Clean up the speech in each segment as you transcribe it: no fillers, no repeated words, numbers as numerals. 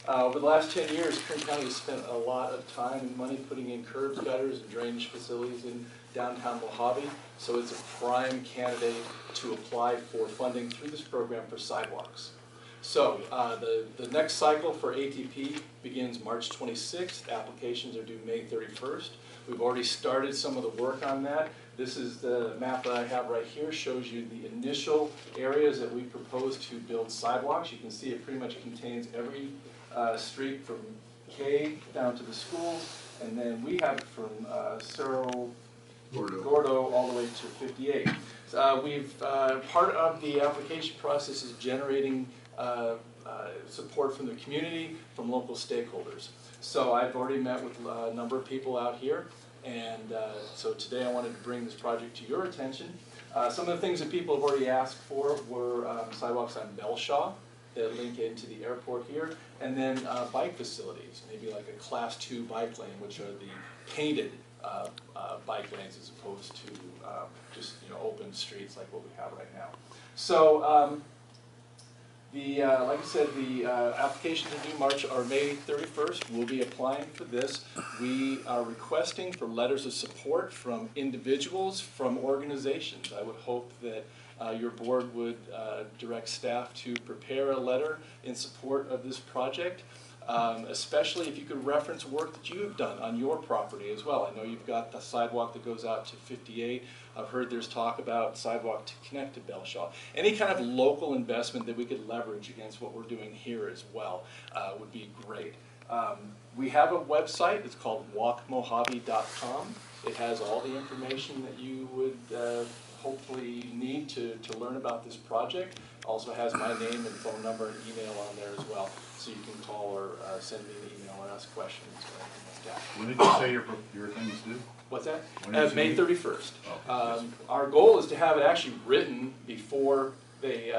Over the last 10 years, Kern County has spent a lot of time and money putting in curbs, gutters, and drainage facilities in downtown Mojave, so it's a prime candidate to apply for funding through this program for sidewalks. So the next cycle for ATP begins March 26th. Applications are due May 31st. We've already started some of the work on that. This is the map that I have right here, shows you the initial areas that we propose to build sidewalks. You can see it pretty much contains every street from K down to the schools, and then we have it from Cerro Gordo all the way to 58. Part of the application process is generating support from the community, from local stakeholders. So I've already met with a number of people out here, and so today I wanted to bring this project to your attention. Some of the things that people have already asked for were sidewalks on Belshaw that link into the airport here, and then bike facilities, maybe like a Class 2 bike lane, which are the painted bike lanes as opposed to just open streets like what we have right now. So like I said, the applications are due March or May 31st. We'll be applying for this. We are requesting for letters of support from individuals, from organizations. I would hope that your board would direct staff to prepare a letter in support of this project, especially if you could reference work that you have done on your property as well. I know you've got the sidewalk that goes out to 58. I've heard there's talk about sidewalk to connect to Belshaw. Any kind of local investment that we could leverage against what we're doing here as well would be great. We have a website. It's called walkmojave.com. It has all the information that you would hopefully need to learn about this project. Also has my name and phone number and email on there as well, so you can call or send me an email or ask questions or anything like that. When did you say your thing is due? What's that? May 31st. Oh, our goal is to have it actually written before the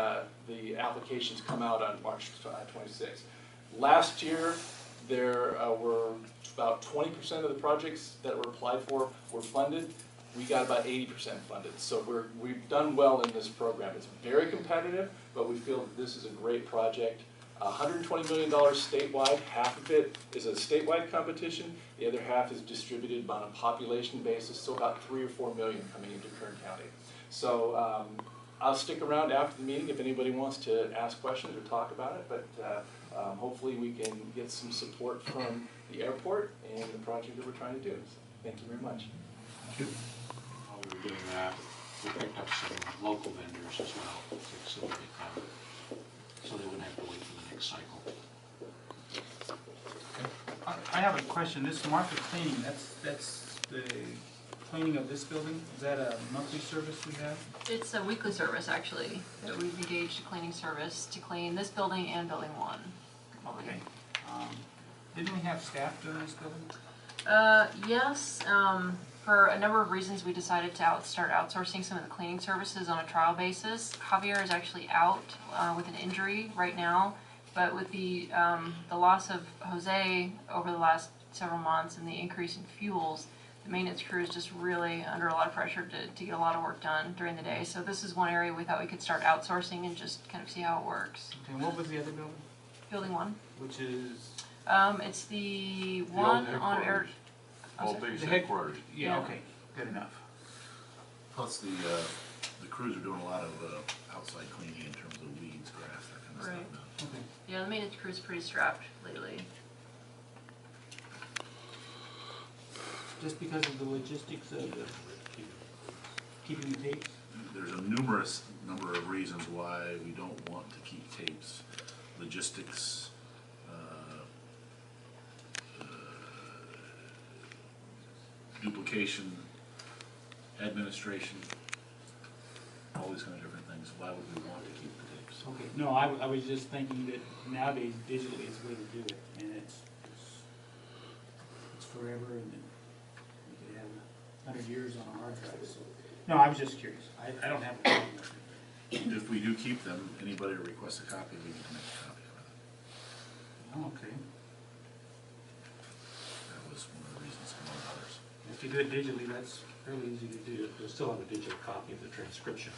applications come out on March 26th. Last year, there were about 20% of the projects that were applied for were funded. We got about 80% funded, so we've done well in this program. It's very competitive, but we feel that this is a great project. $120 million statewide. Half of it is a statewide competition. The other half is distributed on a population basis, so about 3 or 4 million coming into Kern County. So I'll stick around after the meeting if anybody wants to ask questions or talk about it, but hopefully we can get some support from the airport and the project that we're trying to do. So thank you very much. Thank you. While we were doing that, we picked up some local vendors as well to facilitate them, so they wouldn't have to wait for the next cycle. I have a question. This market cleaning, that's the cleaning of this building? Is that a monthly service we have? It's a weekly service, actually, that we've engaged a cleaning service to clean this building and building 1. Okay. Didn't we have staff doing this building? Yes. For a number of reasons, we decided to start outsourcing some of the cleaning services on a trial basis. Javier is actually out with an injury right now, but with the loss of Jose over the last several months and the increase in fuels, the maintenance crew is just really under a lot of pressure to get a lot of work done during the day. So this is one area we thought we could start outsourcing and just kind of see how it works. Okay, and what was the other building? Building 1. Which is? It's the one on air. Base headquarters. Yeah, okay, good enough. Plus the crews are doing a lot of outside cleaning in terms of weeds, grass, that kind of Right. stuff now. Okay. Yeah, the maintenance crew's pretty strapped lately. Just because of the logistics of keeping the tapes? There's a numerous number of reasons why we don't want to keep tapes. Logistics, duplication, administration, all these kind of different things. Why would we want to keep the tapes? Okay, no, I was just thinking that nowadays digitally is the way to do it, and it's forever, and then you could have 100 years on a hard drive. So, no, I was just curious. I don't have a problem with it. If we do keep them, anybody that requests a copy, we need to make a copy of it. Oh, okay. That was one of the reasons among others. If you do it digitally, that's fairly easy to do. You'll still have a digital copy of the transcription.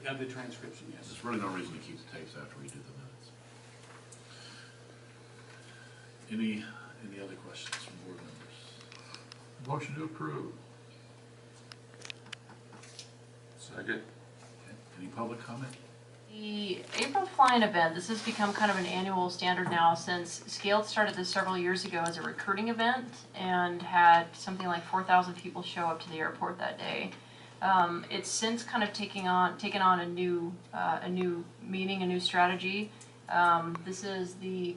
Of the transcription, yes. There's really no reason to keep the tapes after we do the minutes. Any other questions from board members? Motion to approve. Second. Okay. Any public comment? The April flying event, this has become kind of an annual standard now since Scaled started this several years ago as a recruiting event and had something like 4,000 people show up to the airport that day. It's since kind of taken on a new meaning, a new strategy. This is the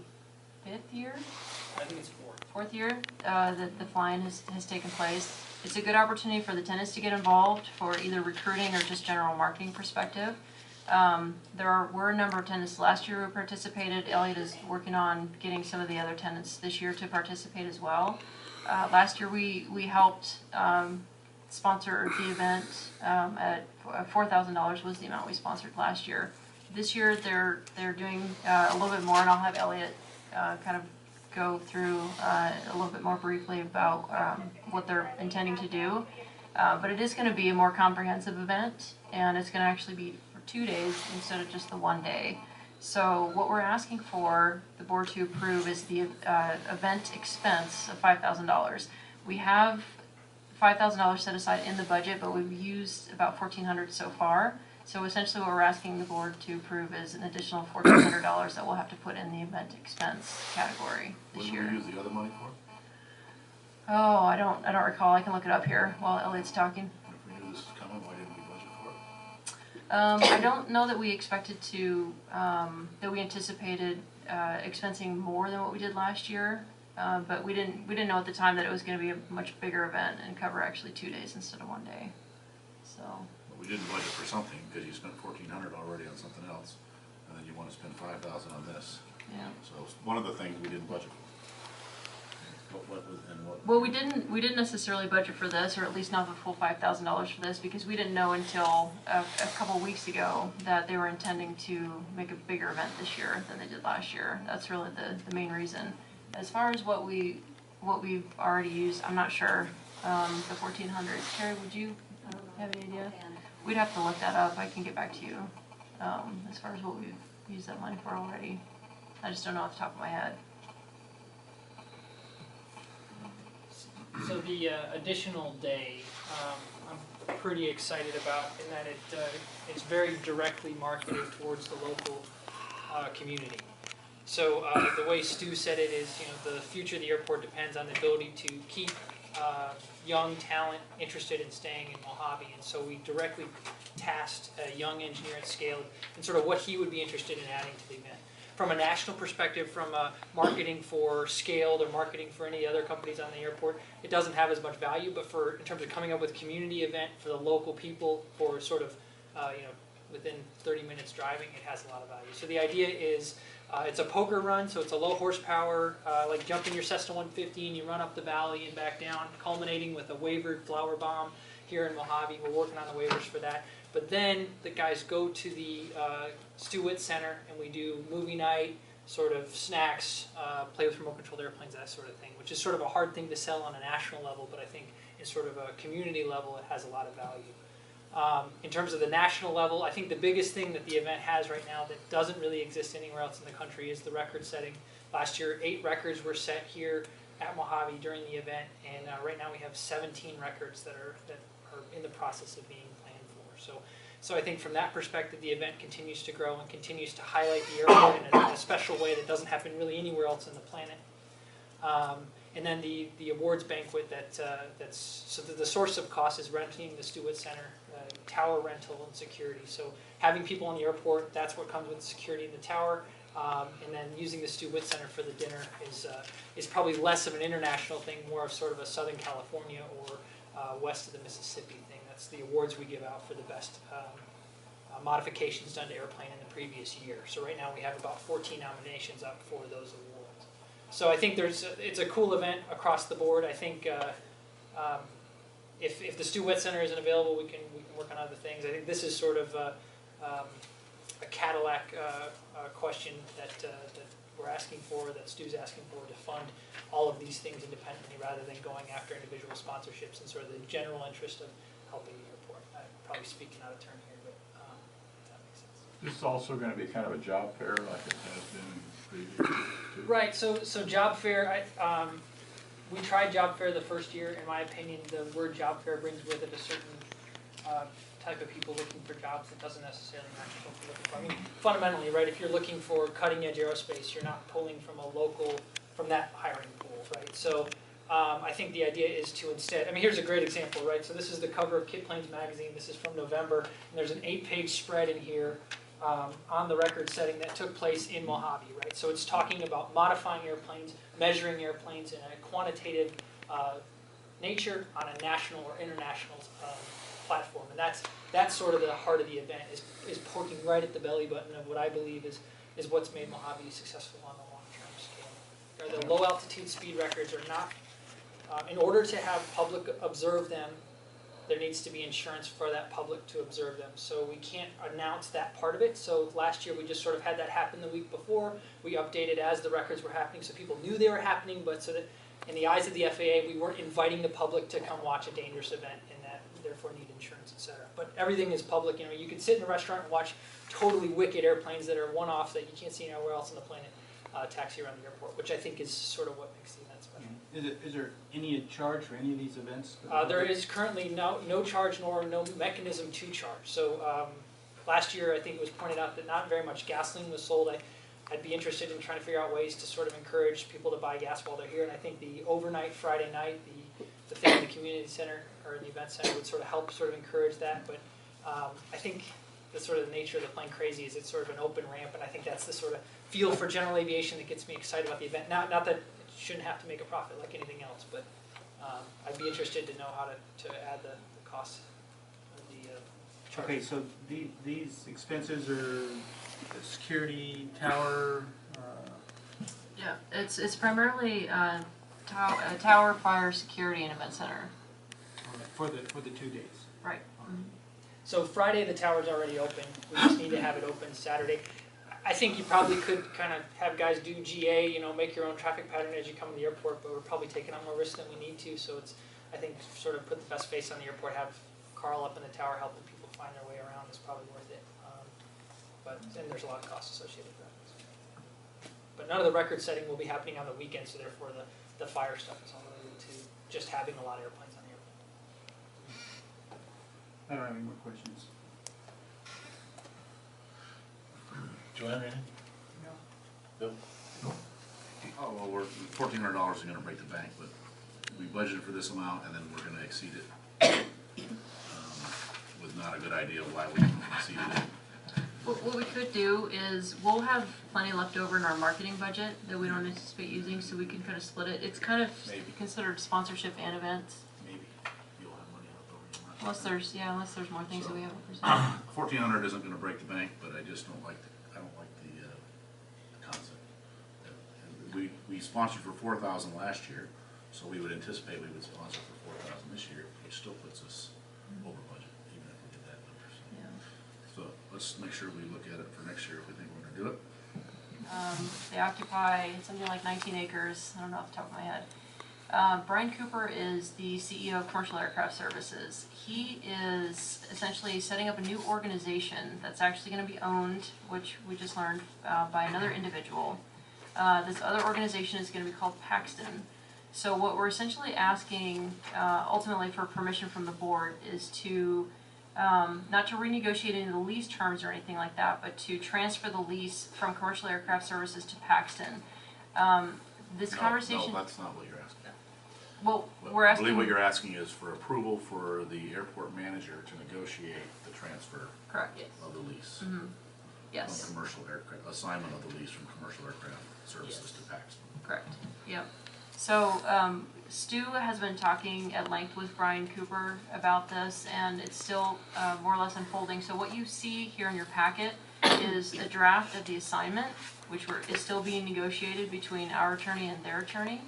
5th year? I think it's 4th year that the flying has taken place. It's a good opportunity for the tenants to get involved for either recruiting or just general marketing perspective. There were a number of tenants last year who participated. Elliot is working on getting some of the other tenants this year to participate as well. Last year we helped sponsor the event at $4,000 was the amount we sponsored last year. This year they're doing a little bit more, and I'll have Elliot kind of go through a little bit more briefly about what they're intending to do. But it is going to be a more comprehensive event, and it's going to actually be for 2 days instead of just the 1 day. So what we're asking for the board to approve is the event expense of $5,000. We have $5,000 set aside in the budget, but we've used about $1,400 so far. So essentially what we're asking the board to approve is an additional $1,400 that we'll have to put in the event expense category this year. What did we use the other money for? Oh, I don't recall. I can look it up here while Elliot's talking. If we knew this was coming, why didn't we budget for it? I don't know that we expected to, that we anticipated expensing more than what we did last year. But we didn't know at the time that it was going to be a much bigger event and cover actually 2 days instead of 1 day. So. But we didn't budget for something because you spent $1,400 already on something else, and then you want to spend $5,000 on this. Yeah. So it's one of the things we didn't budget for. Well, we didn't necessarily budget for this, or at least not the full $5,000 for this, because we didn't know until a couple weeks ago that they were intending to make a bigger event this year than they did last year. That's really the main reason. As far as what we've already used, I'm not sure. The 1,400. Carrie, would you have any idea? We'd have to look that up. I can get back to you as far as what we've used that money for already. I just don't know off the top of my head. So the additional day, I'm pretty excited about in that it's very directly marketed towards the local community. So the way Stu said it is, the future of the airport depends on the ability to keep young talent interested in staying in Mojave, and so we directly tasked a young engineer at Scale and sort of what he would be interested in adding to the event. From a national perspective, from marketing for Scaled or marketing for any other companies on the airport, it doesn't have as much value, but in terms of coming up with a community event for the local people for sort of, within 30 minutes driving, it has a lot of value. So the idea is, it's a poker run, so it's a low horsepower, like jumping your Cessna 150 and you run up the valley and back down, culminating with a wavered flower bomb here in Mojave. We're working on the waivers for that. But then the guys go to the Stu Witt Center and we do movie night, sort of snacks, play with remote-controlled airplanes, that sort of thing, which is sort of a hard thing to sell on a national level, but I think in sort of a community level it has a lot of value. In terms of the national level, I think the biggest thing that the event has right now that doesn't really exist anywhere else in the country is the record setting. Last year, 8 records were set here at Mojave during the event, and right now we have 17 records that are in the process of being planned for. So I think from that perspective, the event continues to grow and continues to highlight the airport in a special way that doesn't happen really anywhere else on the planet. And then the awards banquet so the source of cost is renting the Stu Witt Center, tower rental and security. So having people in the airport, that's what comes with the security in the tower. And then using the Stu Witt Center for the dinner is probably less of an international thing, more of sort of a Southern California or west of the Mississippi thing. That's the awards we give out for the best modifications done to airplane in the previous year. So right now we have about 14 nominations up for those awards. So I think it's a cool event across the board. I think if the Stu Witt Center isn't available, we can work on other things. I think this is sort of a Cadillac question that we're asking for, that Stu's asking for, to fund all of these things independently rather than going after individual sponsorships and sort of the general interest of helping the airport. I'm probably speaking out of turn here, but if that makes sense. This is also going to be kind of a job fair like it has been in Right, so job fair, we tried job fair the first year. In my opinion, the word job fair brings with it a certain type of people looking for jobs that doesn't necessarily match what we're looking for. I mean, fundamentally, right, if you're looking for cutting edge aerospace, you're not pulling from a local, from that hiring pool, right? So I think the idea is to instead, I mean, here's a great example, right? So this is the cover of Kit Planes magazine. This is from November, and there's an 8-page spread in here on the record setting that took place in Mojave, right? So it's talking about modifying airplanes, measuring airplanes in a quantitative nature on a national or international platform. And that's sort of the heart of the event, is poking right at the belly button of what I believe is what's made Mojave successful on the long-term scale. The low altitude speed records are not, in order to have public observe them, there needs to be insurance for that public to observe them. So we can't announce that part of it. So last year we just sort of had that happen the week before. We updated as the records were happening so people knew they were happening, but so that in the eyes of the FAA, we weren't inviting the public to come watch a dangerous event and that therefore need insurance, et cetera. But everything is public. You know, you could sit in a restaurant and watch totally wicked airplanes that are one-offs that you can't see anywhere else on the planet taxi around the airport, which I think is sort of what makes the event special. Is there any charge for any of these events? There is currently no charge nor no mechanism to charge. So last year I think it was pointed out that not very much gasoline was sold. I'd be interested in trying to figure out ways to sort of encourage people to buy gas while they're here. And I think the overnight Friday night, the thing in the community center or the event center would sort of help sort of encourage that. But I think the sort of nature of the Plane Crazy is it's sort of an open ramp, and I think that's the sort of feel for general aviation that gets me excited about the event. Not that it shouldn't have to make a profit like anything else, but I'd be interested to know how to add the cost of the charge. Okay, so these expenses are the security tower. Yeah, it's primarily tower, fire, security, and event center. For the 2 days. Right. So Friday the tower's already open. We just need to have it open Saturday. I think you probably could kind of have guys do GA, you know, make your own traffic pattern as you come to the airport, but we're probably taking on more risk than we need to. So it's, I think, sort of put the best face on the airport, have Carl up in the tower helping people find their way around is probably worth it. And there's a lot of costs associated with that. But none of the record setting will be happening on the weekend, so therefore the fire stuff is all related to just having a lot of airplanes on the airplane. I don't have any more questions. Joann, anything? No. Bill? Oh, well, we're, $1,400 is gonna break the bank, but we budgeted for this amount and then we're gonna exceed it. Was not a good idea of why we exceeded it. What we could do is, we'll have plenty left over in our marketing budget that we don't anticipate using, so we can kind of split it. It's kind of Maybe. considered sponsorship and events, Maybe you'll have money left over. in your unless there's more things that we haven't presented. market. 1,400 isn't gonna break the bank, but I just don't like the concept. We sponsored for 4,000 last year, so we would anticipate we would sponsor for 4,000 this year, which still puts us over budget, even if we get that number. Yeah. So let's make sure we look at it for next year if we think we're gonna do it. They occupy something like 19 acres, I don't know off the top of my head. Brian Cooper is the CEO of Commercial Aircraft Services. He is essentially setting up a new organization that's actually going to be owned, which we just learned, by another individual. This other organization is going to be called Paxton. So what we're essentially asking, ultimately for permission from the board, is to not to renegotiate any of the lease terms or anything like that, but to transfer the lease from Commercial Aircraft Services to Paxton. This conversation. No, that's not what you're asking. Well, we're asking. I believe what you're asking is for approval for the airport manager to negotiate the transfer Correct. Yes. of the lease. Mm-hmm. Of Yes. commercial aircraft, assignment of the lease from commercial aircraft services to Paxton. Correct. Yep. So Stu has been talking at length with Brian Cooper about this, and it's still more or less unfolding. So what you see here in your packet is a draft of the assignment, which is still being negotiated between our attorney and their attorney.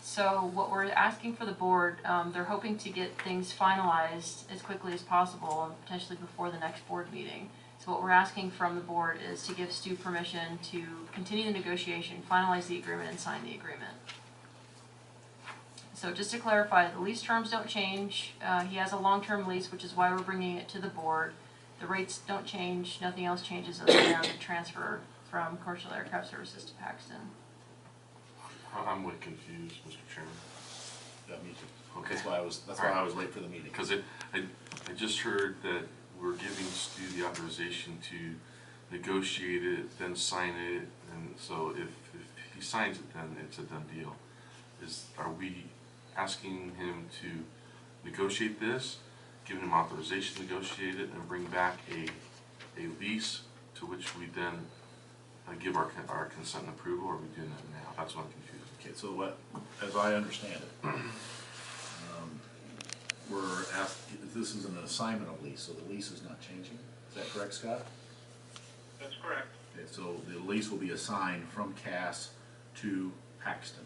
So what we're asking for the board, they're hoping to get things finalized as quickly as possible, and potentially before the next board meeting. So what we're asking from the board is to give Stu permission to continue the negotiation, finalize the agreement, and sign the agreement. So just to clarify, the lease terms don't change. He has a long-term lease, which is why we're bringing it to the board. The rates don't change. Nothing else changes other than the transfer from Commercial Aircraft Services to Paxton. I'm way confused, Mr. Chairman. Yeah, me too. Okay. That's why I was late for the meeting. Because I just heard that we're giving Stu the authorization to negotiate it, then sign it, and so if he signs it, then it's a done deal. Are we asking him to negotiate this, giving him authorization to negotiate it, and bring back a lease to which we then give our consent and approval, or are we doing that now? That's what I'm confused. Okay, so as I understand it, we're asked, this is an assignment of lease, so the lease is not changing. Is that correct, Scott? That's correct. Okay, so the lease will be assigned from Cass to Paxton.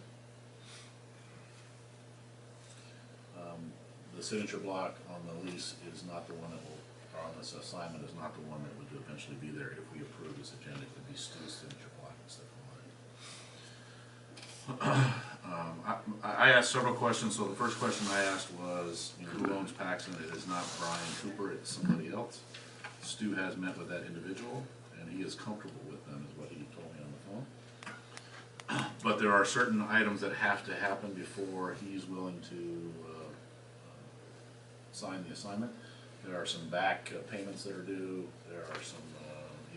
The signature block on the lease is not the one that will, or on this assignment is not the one that would eventually be there if we approve this agenda. It would be Stu's signature block instead of mine. I asked several questions. So the first question I asked was, who owns Paxton? It is not Brian Cooper, it's somebody else. Stu has met with that individual, and he is comfortable with them, is what he told me on the phone. But there are certain items that have to happen before he's willing to sign the assignment. There are some back payments that are due. There are some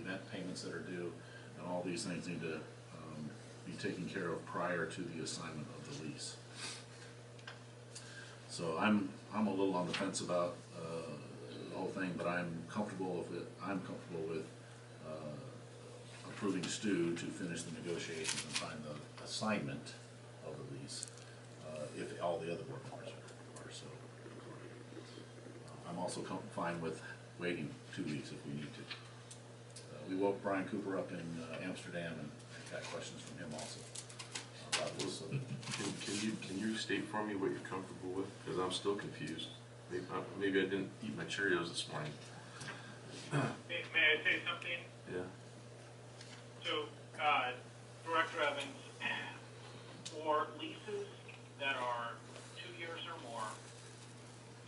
event payments that are due, and all these things need to be taken care of prior to the assignment of the lease. So I'm a little on the fence about the whole thing, but I'm comfortable with it. I'm comfortable with approving Stu to finish the negotiations and sign the assignment of the lease if all the other work orders are so. I'm also fine with waiting 2 weeks if we need to. We woke Brian Cooper up in Amsterdam and got questions from him also about this. So Can you state for me what you're comfortable with? Because I'm still confused. Maybe I didn't eat my Cheerios this morning. May I say something? Yeah. So, Director Evans, for leases that are 2 years or more,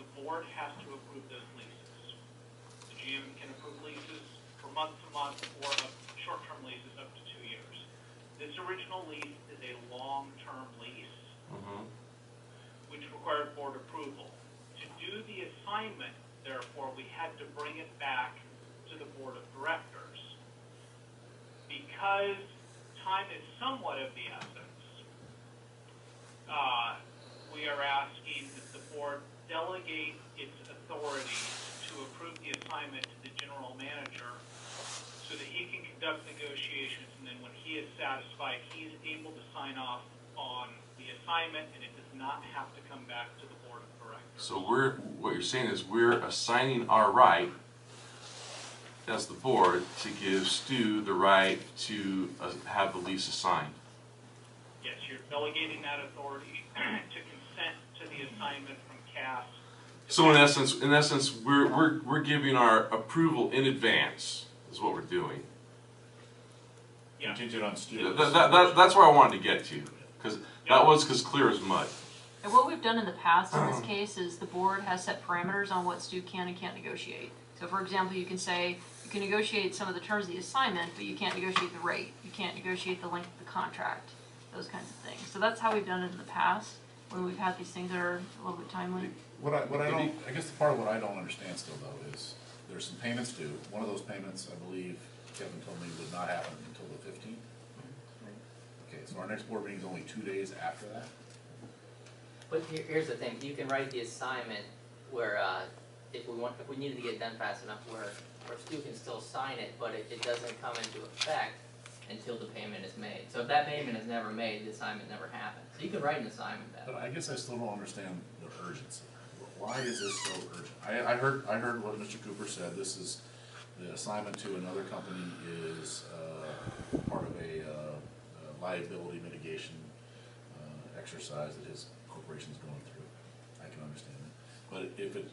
the board has to approve those leases. The GM can approve leases for month to month or short-term leases up to 2 years. This original lease is a long-term lease, which required board approval. To do the assignment, therefore, we had to bring it back to the board of directors. Because time is somewhat of the essence, we are asking that the board delegate its authority to approve the assignment to the general manager so that he can conduct negotiations, and then when he is satisfied, he's able to sign off on the assignment, and it does not have to come back to the board of directors. So what you're saying is we're assigning our right as the board to give Stu the right to have the lease assigned. Yes, you're delegating that authority to consent to the assignment from CAS. So in essence, we're giving our approval in advance, is what we're doing. Yeah. contingent on Stu. That's where I wanted to get to, because that was clear as mud. And what we've done in the past in this case is the board has set parameters on what Stu can and can't negotiate. So for example, you can say, you can negotiate some of the terms of the assignment, but you can't negotiate the rate. You can't negotiate the length of the contract, those kinds of things. So that's how we've done it in the past, when we've had these things that are a little bit timely. I guess the part of what I don't understand still though is there's some payments due. One of those payments, I believe Kevin told me, would not happen until the 15th. Okay, so our next board meeting is only 2 days after that. But here's the thing, you can write the assignment where, if we needed to get it done fast enough where Stu can still sign it, but it doesn't come into effect until the payment is made. So if that payment is never made, the assignment never happened. So you can write an assignment that But way. I guess I still don't understand the urgency. Why is this so urgent? I heard what Mr. Cooper said. This is, the assignment to another company is part of a liability mitigation exercise that his corporation's going through. I can understand it. But if it,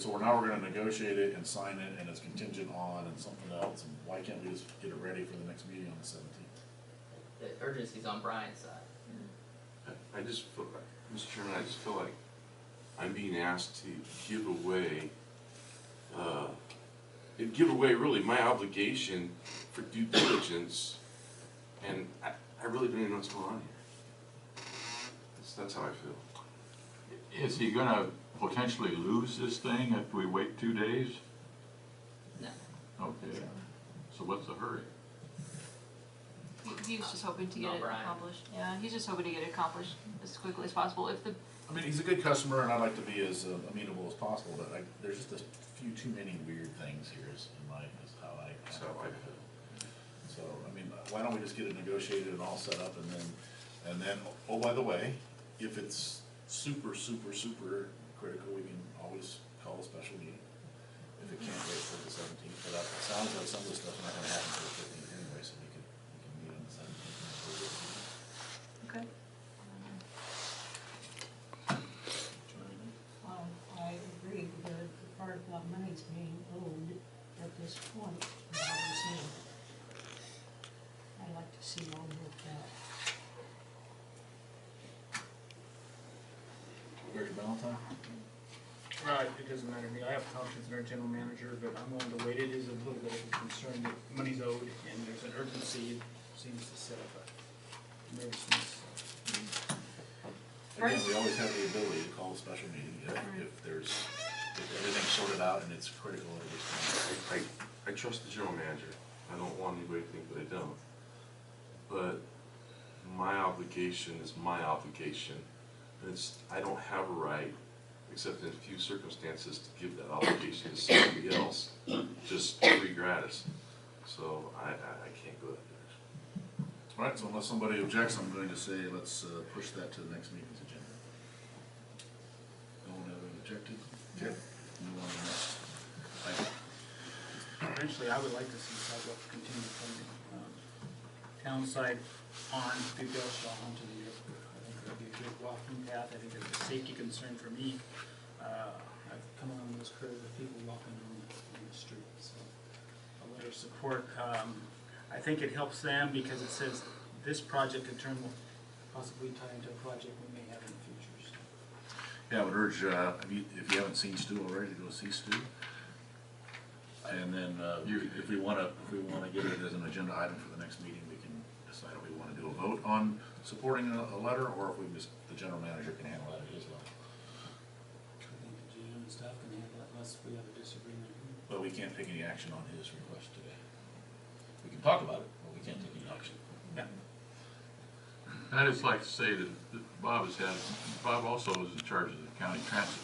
so now we're gonna negotiate it and sign it and it's contingent on and something else, and why can't we just get it ready for the next meeting on the 17th? The urgency's on Brian's side. I just feel like, Mr. Chairman, I just feel like I'm being asked to give away it'd give away really my obligation for due diligence, and I really don't even know what's going on here. That's how I feel. Is he gonna potentially lose this thing if we wait 2 days? No. Okay, so what's the hurry? He was just hoping to get Not it Brian. accomplished. Yeah, he's just hoping to get it accomplished as quickly as possible. If the I mean, he's a good customer, and I'd like to be as amenable as possible, but there's just a few too many weird things here, is how I So I feel. So, I mean, why don't we just get it negotiated and all set up, and then, oh, by the way, if it's super critical, we can always call a special meeting. If it can't wait for the 17th, but it sounds like some of the stuff's not gonna happen until the 15th anyway, so we can meet on the 17th. okay. I agree, the part about money's being owed at this point bothers me. I'd like to see it all worked out. Where's your Balintine? It doesn't matter to me, I have confidence in our general manager, but I'm willing to wait. It is a little bit of a concern that money's owed and there's an urgency, it seems to set up a nervousness. Again, we always have the ability to call a special meeting if everything's sorted out and it's critical at this point. I trust the general manager. I don't want anybody to think that I don't. But my obligation is my obligation. And I don't have a right, except in a few circumstances, to give that obligation to somebody else, just free gratis. So I can't go that direction. All right, so unless somebody objects, I'm going to say let's push that to the next meeting's agenda. No one ever objected? Okay. Move on to the next item. Eventually, I would like to see Sidewalk continue funding, town side on Bigdale Shaw onto the airport. I think that'd be a good walking path. I think it's a safety concern for me. I've come along those curves with people walking on the street, so a letter of support. I think it helps them because it says this project in turn will possibly tie into a project we may have in the future. So. Yeah, I would urge, if you haven't seen Stu already, to go see Stu. And then, if we wanna get it as an agenda item for the next meeting, we can decide if we wanna do a vote on supporting a letter, or if the general manager can handle that at his level. I think the GM and staff can handle it unless we have a disagreement. But we can't take any action on his request today. We can talk about it, but we can't take any action. Yeah. I'd just like to say that Bob also is in charge of the county transit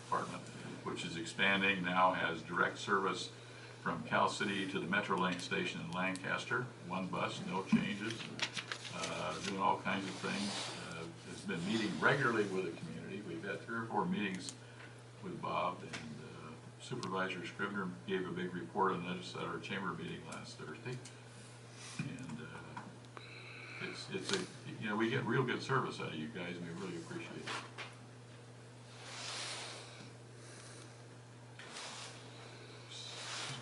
department, which is expanding, now has direct service from Cal City to the Metrolink station in Lancaster, one bus, no changes, doing all kinds of things. Has been meeting regularly with the community. We've had 3 or 4 meetings with Bob, and Supervisor Scribner gave a big report on this at our chamber meeting last Thursday. And we get real good service out of you guys, and we really appreciate it.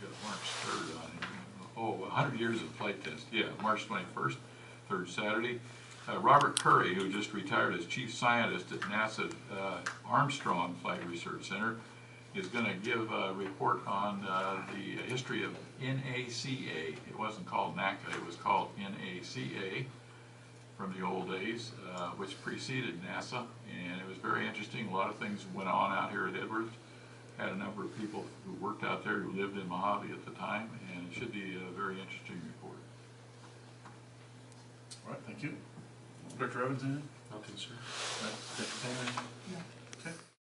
Got March 3rd on here. Oh, 100 years of flight test. Yeah, March 21st, 3rd Saturday. Robert Curry, who just retired as chief scientist at NASA Armstrong Flight Research Center, is going to give a report on the history of NACA. It wasn't called NACA, it was called NACA from the old days, which preceded NASA, and it was very interesting. A lot of things went on out here at Edwards. Had a number of people who worked out there who lived in Mojave at the time, and it should be a very interesting report. All right, thank you. Director Evans, anything? Nothing, sir. Director Taylor, anything?